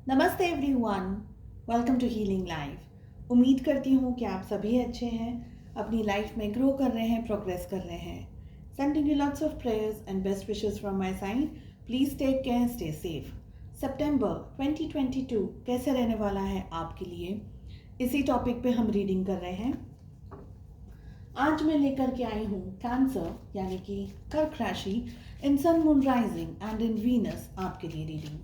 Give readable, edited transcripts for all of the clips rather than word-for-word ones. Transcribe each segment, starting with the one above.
नमस्ते everyone, welcome to healing life. उम्मीद करती हूँ कि आप सभी अच्छे हैं, अपनी लाइफ में ग्रो कर रहे हैं, प्रोग्रेस कर रहे हैं। Sending you lots of prayers and best wishes from my side. Please take care, stay safe. सितंबर 2022 कैसे रहने वाला है आपके लिए, इसी टॉपिक पे हम रीडिंग कर रहे हैं। आज मैं लेकर के आई हूँ कैंसर यानी कि कर्क राशि in sun moon rising and in Venus आपके लिए रीडिंग।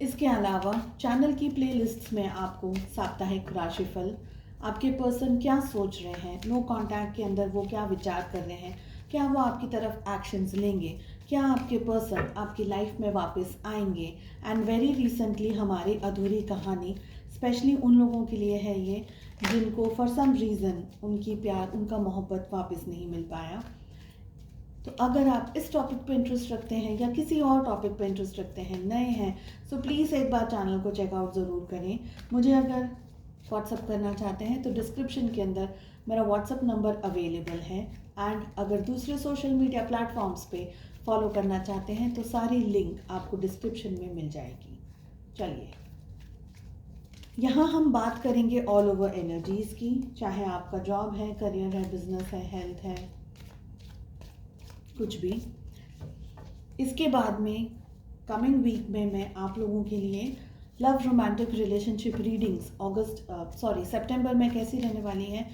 इसके अलावा चैनल की प्लेलिस्ट्स में आपको साप्ताहिक राशिफल, आपके पर्सन क्या सोच रहे हैं, नो कांटेक्ट के अंदर वो क्या विचार कर रहे हैं, क्या वो आपकी तरफ एक्शंस लेंगे, क्या आपके पर्सन आपकी लाइफ में वापस आएंगे, एंड वेरी रिसेंटली हमारी अधूरी कहानी स्पेशली उन लोगों के लिए है ये जिनको फॉर सम रीज़न उनकी प्यार, उनका मोहब्बत वापस नहीं मिल पाया। तो अगर आप इस टॉपिक पे इंटरेस्ट रखते हैं या किसी और टॉपिक पे इंटरेस्ट रखते हैं, नए हैं, सो प्लीज़ एक बार चैनल को चेकआउट ज़रूर करें। मुझे अगर व्हाट्सअप करना चाहते हैं तो डिस्क्रिप्शन के अंदर मेरा व्हाट्सअप नंबर अवेलेबल है, एंड अगर दूसरे सोशल मीडिया प्लेटफॉर्म्स पे फॉलो करना चाहते हैं तो सारी लिंक आपको डिस्क्रिप्शन में मिल जाएगी। चलिए, यहाँ हम बात करेंगे ऑल ओवर एनर्जीज़ की, चाहे आपका जॉब है, करियर है, बिजनेस है, हेल्थ है, कुछ भी। इसके बाद में कमिंग वीक में मैं आप लोगों के लिए लव रोमांटिक रिलेशनशिप रीडिंग्स सितंबर में कैसी रहने वाली हैं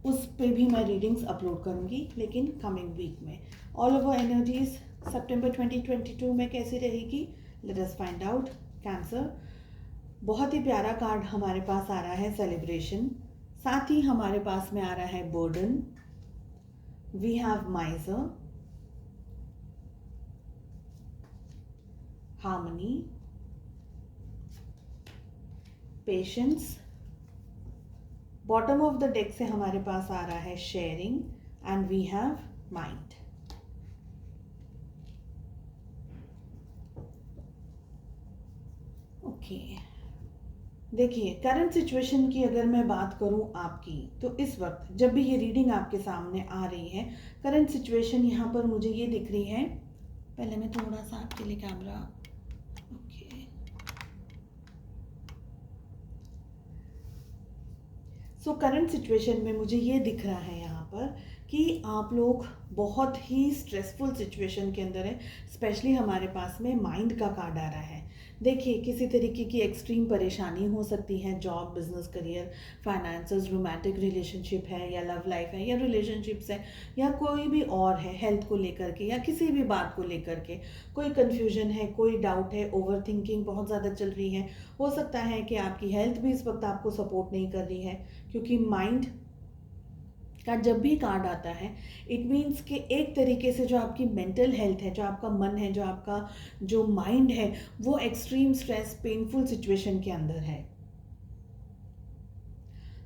उस पे भी मैं रीडिंग्स अपलोड करूँगी, लेकिन कमिंग वीक में। ऑल ओवर एनर्जीज सितंबर 2022 में कैसी रहेगी, let us find out. Cancer, बहुत ही प्यारा कार्ड हमारे पास आ रहा है, सेलिब्रेशन। साथ ही हमारे पास में आ रहा है burden, we have miser, harmony, patience. Bottom of the deck से हमारे पास आ रहा है sharing, and we have mind. Okay, देखिए करंट सिचुएशन की अगर मैं बात करूं आपकी, तो इस वक्त जब भी ये रीडिंग आपके सामने आ रही है, करंट सिचुएशन यहाँ पर मुझे ये दिख रही है। पहले मैं थोड़ा सा आपके लिए कैमरा, सो करंट सिचुएशन में मुझे ये दिख रहा है यहाँ पर कि आप लोग बहुत ही स्ट्रेसफुल सिचुएशन के अंदर है। स्पेशली हमारे पास में माइंड का कार्ड आ रहा है। देखिए, किसी तरीके की एक्सट्रीम परेशानी हो सकती है, job, business, career, finances, romantic relationship है या लव लाइफ है या रिलेशनशिप्स है या कोई भी और है, हेल्थ को लेकर के या किसी भी बात को लेकर के कोई कन्फ्यूजन है, कोई डाउट है, ओवर थिंकिंग बहुत ज़्यादा चल रही है। हो सकता है कि आपकी हेल्थ भी इस वक्त आपको सपोर्ट नहीं कर रही है, क्योंकि माइंड का जब भी कार्ड आता है इट मीन्स कि एक तरीके से जो आपकी मेंटल हेल्थ है, जो आपका मन है, जो आपका जो माइंड है, वो एक्सट्रीम स्ट्रेस, पेनफुल सिचुएशन के अंदर है।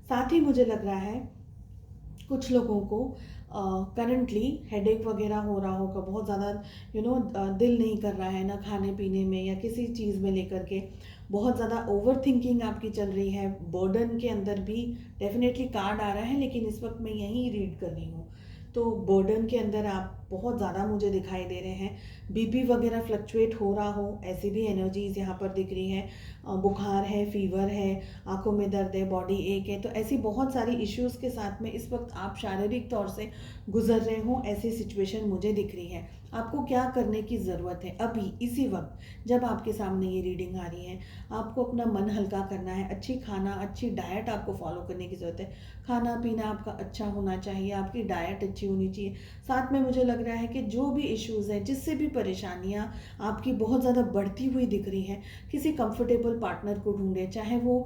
साथ ही मुझे लग रहा है कुछ लोगों को करंटली हेडेक वगैरह हो रहा होगा, बहुत ज़्यादा दिल नहीं कर रहा है ना खाने पीने में या किसी चीज़ में लेकर के, बहुत ज़्यादा ओवर थिंकिंग आपकी चल रही है। बर्डन के अंदर भी डेफिनेटली कार्ड आ रहा है, लेकिन इस वक्त मैं यहीं रीड कर रही हूँ। तो बर्डन के अंदर आप बहुत ज़्यादा मुझे दिखाई दे रहे हैं, बीपी वगैरह फ्लक्चुएट हो रहा हो, ऐसी भी एनर्जीज यहाँ पर दिख रही हैं। बुखार है, फीवर है, आंखों में दर्द है, बॉडी एक है, तो ऐसी बहुत सारी इश्यूज़ के साथ में इस वक्त आप शारीरिक तौर से गुजर रहे हो, ऐसी सिचुएशन मुझे दिख रही है। आपको क्या करने की ज़रूरत है अभी इसी वक्त जब आपके सामने ये रीडिंग आ रही है? आपको अपना मन हल्का करना है, अच्छी खाना, अच्छी डाइट आपको फॉलो करने की ज़रूरत है। खाना पीना आपका अच्छा होना चाहिए, आपकी डाइट अच्छी होनी चाहिए। साथ में मुझे लग रहा है कि जो भी इश्यूज़ हैं, जिससे भी परेशानियाँ आपकी बहुत ज़्यादा बढ़ती हुई दिख रही हैं, किसी कंफर्टेबल पार्टनर को ढूंढें, चाहे वो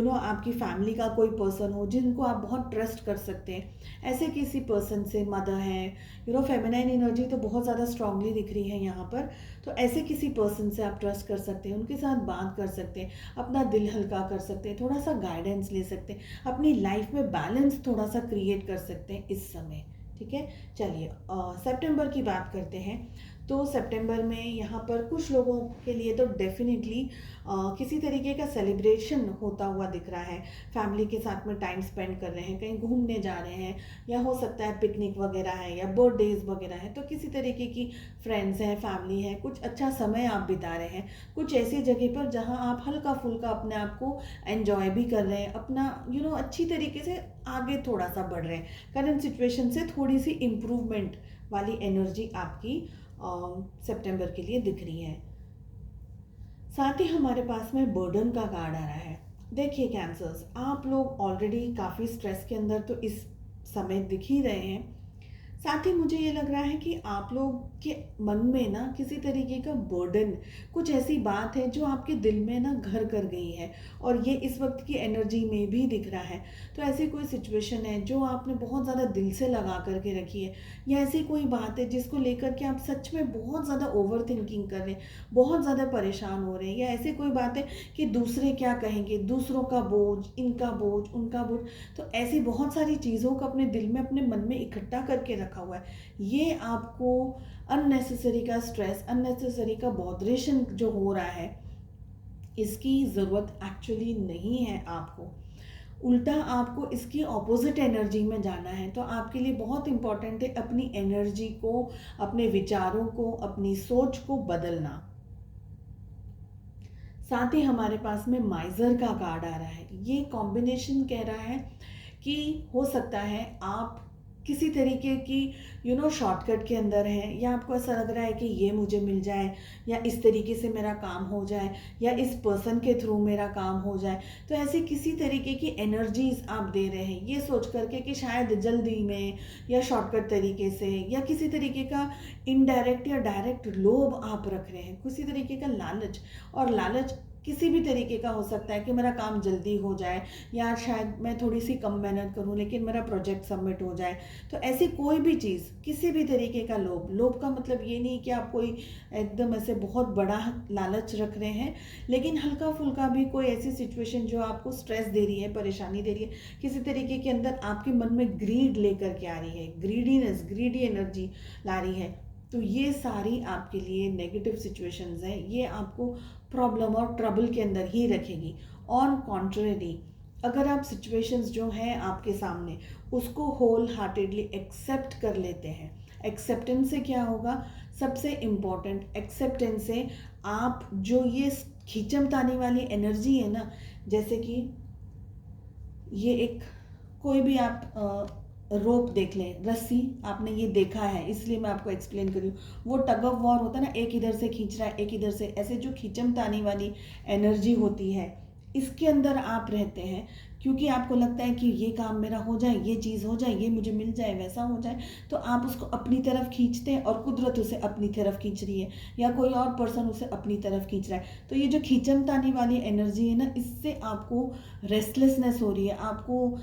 आपकी फैमिली का कोई पर्सन हो जिनको आप बहुत ट्रस्ट कर सकते हैं। ऐसे किसी पर्सन से, मदर है, फेमिनाइन एनर्जी तो बहुत ज़्यादा स्ट्रांगली दिख रही है यहाँ पर। तो ऐसे किसी पर्सन से आप ट्रस्ट कर सकते हैं, उनके साथ बात कर सकते हैं, अपना दिल हल्का कर सकते हैं, थोड़ा सा गाइडेंस ले सकते हैं, अपनी लाइफ में बैलेंस थोड़ा सा क्रिएट कर सकते हैं इस समय। ठीक है, चलिए सितंबर की बात करते हैं। तो सितंबर में यहाँ पर कुछ लोगों के लिए तो डेफिनेटली किसी तरीके का सेलिब्रेशन होता हुआ दिख रहा है। फैमिली के साथ में टाइम स्पेंड कर रहे हैं, कहीं घूमने जा रहे हैं, या हो सकता है पिकनिक वगैरह है या बर्थडेज वगैरह है। तो किसी तरीके की फ्रेंड्स हैं, फैमिली है, कुछ अच्छा समय आप बिता रहे हैं कुछ ऐसी जगह पर जहाँ आप हल्का फुल्का अपने आप को एंजॉय भी कर रहे हैं, अपना अच्छी तरीके से आगे थोड़ा सा बढ़ रहे हैं। करंट सिचुएशन से थोड़ी सी इम्प्रूवमेंट वाली एनर्जी आपकी सितंबर के लिए दिख रही है। साथ ही हमारे पास में बर्डन का कार्ड आ रहा है। देखिए कैंसर्स, आप लोग ऑलरेडी काफ़ी स्ट्रेस के अंदर तो इस समय दिख ही रहे हैं। साथ ही मुझे ये लग रहा है कि आप लोग के मन में ना किसी तरीके का बर्डन, कुछ ऐसी बात है जो आपके दिल में ना घर कर गई है, और ये इस वक्त की एनर्जी में भी दिख रहा है। तो ऐसी कोई सिचुएशन है जो आपने बहुत ज़्यादा दिल से लगा करके रखी है, या ऐसी कोई बात है जिसको लेकर के आप सच में बहुत ज़्यादा ओवर थिंकिंग कर रहे हैं, बहुत ज़्यादा परेशान हो रहे हैं, या ऐसी कोई बात है कि दूसरे क्या कहेंगे, दूसरों का बोझ, इनका बोझ, उनका बोझ। तो ऐसी बहुत सारी चीज़ों को अपने दिल में, अपने मन में इकट्ठा करके रखा हुआ है। ये आपको अननेसेसरी का स्ट्रेस, अननेसेसरी का बॉदरेशन जो हो रहा है, इसकी ज़रूरत एक्चुअली नहीं है आपको। उल्टा आपको इसकी ऑपोजिट एनर्जी में जाना है। तो आपके लिए बहुत इंपॉर्टेंट है अपनी एनर्जी को, अपने विचारों को, अपनी सोच को बदलना। साथ ही हमारे पास में माइजर का कार्ड आ रहा है। ये कॉम्बिनेशन कह रहा है कि हो सकता है आप किसी तरीके की शॉर्टकट के अंदर हैं, या आपको ऐसा लग रहा है कि ये मुझे मिल जाए, या इस तरीके से मेरा काम हो जाए, या इस पर्सन के थ्रू मेरा काम हो जाए। तो ऐसी किसी तरीके की एनर्जीज आप दे रहे हैं ये सोच करके कि शायद जल्दी में या शॉर्टकट तरीके से, या किसी तरीके का इनडायरेक्ट या डायरेक्ट लोभ आप रख रहे हैं, किसी तरीके का लालच। और लालच किसी भी तरीके का हो सकता है कि मेरा काम जल्दी हो जाए, या शायद मैं थोड़ी सी कम मेहनत करूं लेकिन मेरा प्रोजेक्ट सबमिट हो जाए। तो ऐसी कोई भी चीज़, किसी भी तरीके का लोभ, लोभ का मतलब ये नहीं कि आप कोई एकदम ऐसे बहुत बड़ा लालच रख रहे हैं, लेकिन हल्का फुल्का भी कोई ऐसी सिचुएशन जो आपको स्ट्रेस दे रही है, परेशानी दे रही है, किसी तरीके के अंदर आपके मन में ग्रीड लेकर के आ रही है, ग्रीडीनेस, ग्रीडी एनर्जी ला रही है। तो ये सारी आपके लिए नेगेटिव सिचुएशंस हैं, ये आपको प्रॉब्लम और ट्रबल के अंदर ही रखेगी। ऑन कॉन्ट्रेरी, अगर आप सिचुएशंस जो हैं आपके सामने उसको होल हार्टेडली एक्सेप्ट कर लेते हैं, एक्सेप्टेंस से क्या होगा, सबसे इम्पॉर्टेंट एक्सेप्टेंस से आप जो ये खींचमतानी वाली एनर्जी है ना, जैसे कि ये एक कोई भी आप रोप देख लें, रस्सी आपने ये देखा है इसलिए मैं आपको एक्सप्लेन कर रही हूँ। वो टग ऑफ वॉर होता है ना, एक इधर से खींच रहा है, एक इधर से, ऐसे जो खींचमतानी वाली एनर्जी होती है, इसके अंदर आप रहते हैं, क्योंकि आपको लगता है कि ये काम मेरा हो जाए, ये चीज़ हो जाए, ये मुझे मिल जाए, वैसा हो जाए। तो आप उसको अपनी तरफ खींचते हैं और कुदरत उसे अपनी तरफ खींच रही है, या कोई और पर्सन उसे अपनी तरफ खींच रहा है। तो ये जो खींचमतानी वाली एनर्जी है ना, इससे आपको रेस्टलेसनेस हो रही है, आपको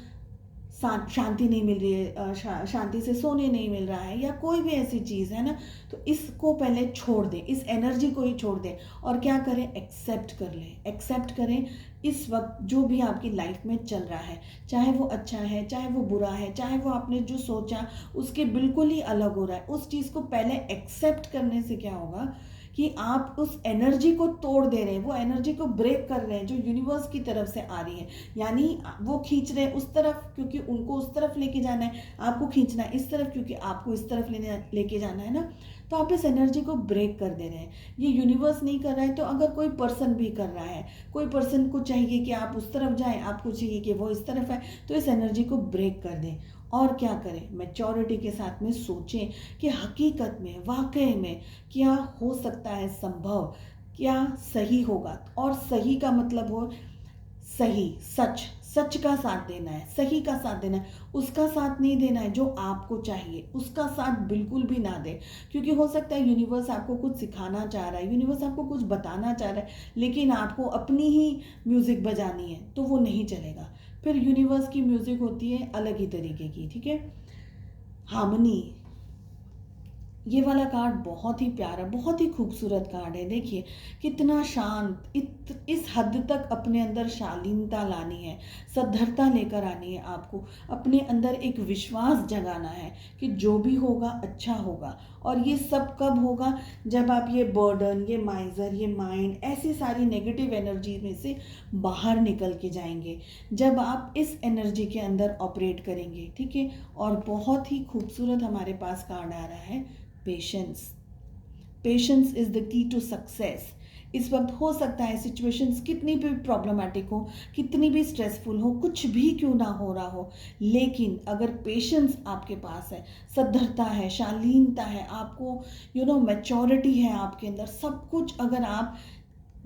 शांति नहीं मिल रही है, शांति से सोने नहीं मिल रहा है, या कोई भी ऐसी चीज़ है ना। तो इसको पहले छोड़ दें, इस एनर्जी को ही छोड़ दें, और क्या करें, एक्सेप्ट कर लें, एक्सेप्ट करें इस वक्त जो भी आपकी लाइफ में चल रहा है, चाहे वो अच्छा है, चाहे वो बुरा है, चाहे वो आपने जो सोचा उसके बिल्कुल ही अलग हो रहा है। उस चीज़ को पहले एक्सेप्ट करने से क्या होगा कि आप उस एनर्जी को तोड़ दे रहे हैं, वो एनर्जी को ब्रेक कर रहे हैं जो यूनिवर्स की तरफ से आ रही है। यानी वो खींच रहे हैं उस तरफ क्योंकि उनको उस तरफ लेके जाना है, आपको खींचना है इस तरफ क्योंकि आपको इस तरफ लेके जाना है ना। तो आप इस एनर्जी को ब्रेक कर दे रहे हैं। ये यूनिवर्स नहीं कर रहा है, तो अगर कोई पर्सन भी कर रहा है, कोई पर्सन को चाहिए कि आप उस तरफ जाएं, आपको चाहिए कि वो इस तरफ है, तो इस एनर्जी को ब्रेक कर दें। और क्या करें, मैच्योरिटी के साथ में सोचें कि हकीकत में, वाकई में क्या हो सकता है संभव, क्या सही होगा। और सही का मतलब हो सही, सच, सच का साथ देना है, सही का साथ देना है, उसका साथ नहीं देना है जो आपको चाहिए, उसका साथ बिल्कुल भी ना दे। क्योंकि हो सकता है यूनिवर्स आपको कुछ सिखाना चाह रहा है, यूनिवर्स आपको कुछ बताना चाह रहा है, लेकिन आपको अपनी ही म्यूज़िक बजानी है, तो वो नहीं चलेगा। फिर यूनिवर्स की म्यूज़िक होती है अलग ही तरीके की, ठीक है, हार्मनी, ये वाला कार्ड बहुत ही प्यारा, बहुत ही खूबसूरत कार्ड है। देखिए कितना शांत, इस हद तक अपने अंदर शालीनता लानी है, सद्धरता लेकर आनी है आपको, अपने अंदर एक विश्वास जगाना है कि जो भी होगा अच्छा होगा। और ये सब कब होगा? जब आप ये बर्डन, ये माइजर, ये माइंड, ऐसी सारी नेगेटिव एनर्जी में से बाहर निकल के जाएंगे, जब आप इस एनर्जी के अंदर ऑपरेट करेंगे। ठीक है। और बहुत ही खूबसूरत हमारे पास कार्ड आ रहा है, patience. Patience is the key to success. इस वक्त हो सकता है सिचुएशंस कितनी भी प्रॉब्लमेटिक हो, कितनी भी स्ट्रेसफुल हो, कुछ भी क्यों ना हो रहा हो, लेकिन अगर पेशेंस आपके पास है, सद्धरता है, शालीनता है, आपको मैच्योरिटी है आपके अंदर, सब कुछ, अगर आप,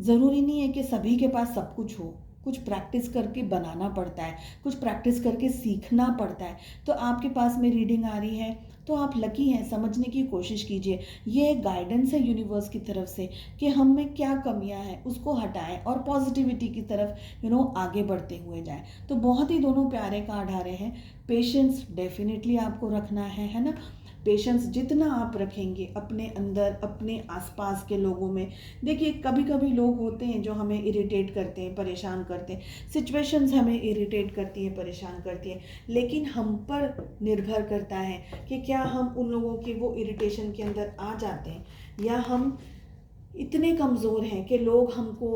ज़रूरी नहीं है कि सभी के पास सब कुछ हो, कुछ प्रैक्टिस करके बनाना पड़ता है, कुछ प्रैक्टिस करके सीखना पड़ता है। तो आपके पास में रीडिंग आ रही है तो आप लकी हैं, समझने की कोशिश कीजिए। ये एक गाइडेंस है यूनिवर्स की तरफ से कि हम में क्या कमियां हैं उसको हटाएं और पॉजिटिविटी की तरफ आगे बढ़ते हुए जाएं। तो बहुत ही दोनों प्यारे कार्ड आ रहे हैं। पेशेंस डेफिनेटली आपको रखना है ना। पेशेंस जितना आप रखेंगे अपने अंदर, अपने आसपास के लोगों में। देखिए कभी कभी लोग होते हैं जो हमें इरिटेट करते हैं, परेशान करते हैं, सिचुएशंस हमें इरिटेट करती हैं, परेशान करती हैं, लेकिन हम पर निर्भर करता है कि क्या हम उन लोगों के वो इरिटेशन के अंदर आ जाते हैं, या हम इतने कमज़ोर हैं कि लोग हमको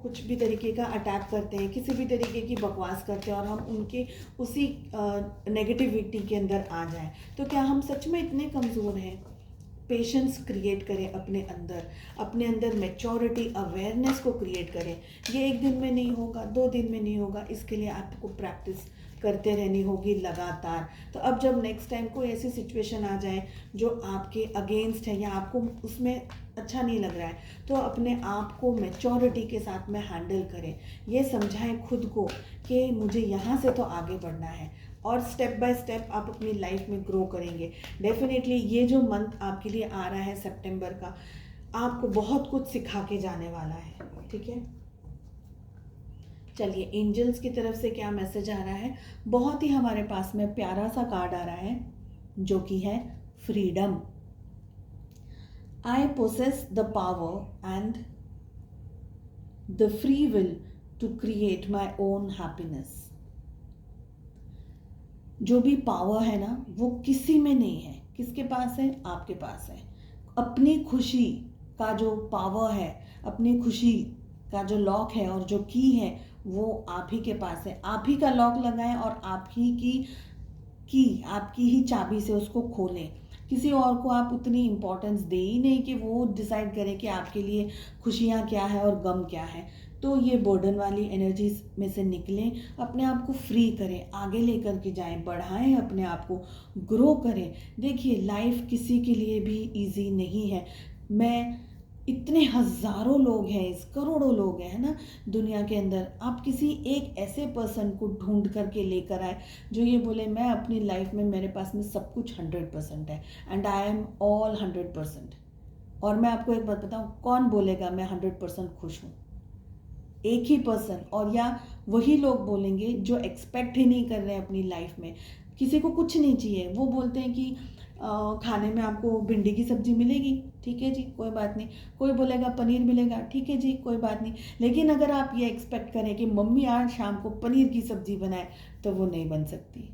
कुछ भी तरीके का अटैक करते हैं, किसी भी तरीके की बकवास करते हैं और हम उनके उसी नेगेटिविटी के अंदर आ जाएं। तो क्या हम सच में इतने कमज़ोर हैं? पेशेंस क्रिएट करें अपने अंदर मैच्योरिटी, अवेयरनेस को क्रिएट करें। ये एक दिन में नहीं होगा, 2 दिन में नहीं होगा, इसके लिए आपको प्रैक्टिस करते रहनी होगी लगातार। तो अब जब नेक्स्ट टाइम कोई ऐसी सिचुएशन आ जाए जो आपके अगेंस्ट है या आपको उसमें अच्छा नहीं लग रहा है, तो अपने आप को मैच्योरिटी के साथ में हैंडल करें। ये समझाएं खुद को कि मुझे यहाँ से तो आगे बढ़ना है, और स्टेप बाय स्टेप आप अपनी लाइफ में ग्रो करेंगे। डेफिनेटली ये जो मंथ आपके लिए आ रहा है सितंबर का, आपको बहुत कुछ सिखा के जाने वाला है। ठीक है। चलिए एंजल्स की तरफ से क्या मैसेज आ रहा है। बहुत ही हमारे पास में प्यारा सा कार्ड आ रहा है जो कि है freedom. I possess the power and the free will to create my own happiness. जो भी पावर है ना वो किसी में नहीं है। किसके पास है? आपके पास है। अपनी खुशी का जो पावर है, अपनी खुशी का जो लॉक है और जो की है, वो आप ही के पास है। आप ही का लॉक लगाएं और आप ही की आपकी ही चाबी से उसको खोलें। किसी और को आप उतनी इम्पोर्टेंस दे ही नहीं कि वो डिसाइड करे कि आपके लिए खुशियाँ क्या है और गम क्या है। तो ये बर्डन वाली एनर्जीज में से निकलें, अपने आप को फ्री करें, आगे लेकर के जाएं, बढ़ाएं अपने आप को, ग्रो करें। देखिए लाइफ किसी के लिए भी इजी नहीं है। मैं इतने हज़ारों लोग हैं, इस करोड़ों लोग हैं, है ना, दुनिया के अंदर। आप किसी एक ऐसे पर्सन को ढूंढ करके लेकर आए जो ये बोले मैं अपनी लाइफ में, मेरे पास में सब कुछ 100% है एंड आई एम ऑल 100%। और मैं आपको एक बात बताऊं, कौन बोलेगा मैं 100% खुश हूँ? एक ही पर्सन। और या वही लोग बोलेंगे जो एक्सपेक्ट ही नहीं कर रहे हैं अपनी लाइफ में, किसी को कुछ नहीं चाहिए। वो बोलते हैं कि खाने में आपको भिंडी की सब्जी मिलेगी, ठीक है जी कोई बात नहीं। कोई बोलेगा पनीर मिलेगा, ठीक है जी कोई बात नहीं। लेकिन अगर आप ये एक्सपेक्ट करें कि मम्मी आज शाम को पनीर की सब्जी बनाए, तो वो नहीं बन सकती,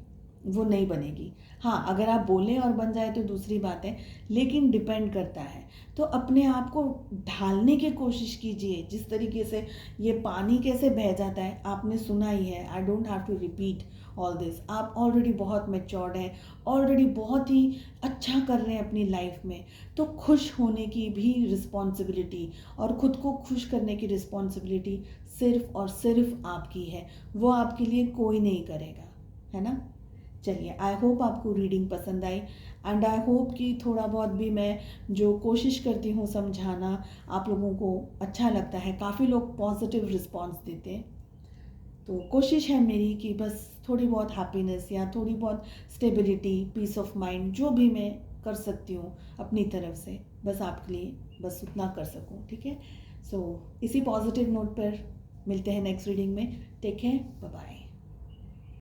वो नहीं बनेगी। हाँ अगर आप बोलें और बन जाए तो दूसरी बात है, लेकिन डिपेंड करता है। तो अपने आप को ढालने की कोशिश कीजिए। जिस तरीके से ये पानी कैसे बह जाता है आपने सुना ही है, I don't have to repeat all this. आप ऑलरेडी बहुत मैच्योर्ड हैं, ऑलरेडी बहुत ही अच्छा कर रहे हैं अपनी लाइफ में। तो खुश होने की भी रिस्पॉन्सिबिलिटी और ख़ुद को खुश करने की रिस्पॉन्सिबिलिटी सिर्फ और सिर्फ आपकी है, वो आपके लिए कोई नहीं करेगा, है ना। चलिए आई होप आपको रीडिंग पसंद आई एंड आई होप कि थोड़ा बहुत भी मैं जो कोशिश करती हूँ समझाना आप लोगों को अच्छा लगता है। काफ़ी लोग पॉजिटिव रिस्पॉन्स देते हैं। तो कोशिश है मेरी कि बस थोड़ी बहुत हैप्पीनेस या थोड़ी बहुत स्टेबिलिटी, पीस ऑफ माइंड, जो भी मैं कर सकती हूँ अपनी तरफ से, बस आपके लिए बस उतना कर सकूँ। ठीक है। सो इसी पॉजिटिव नोट पर मिलते हैं नेक्स्ट रीडिंग में। Take care, bye bye.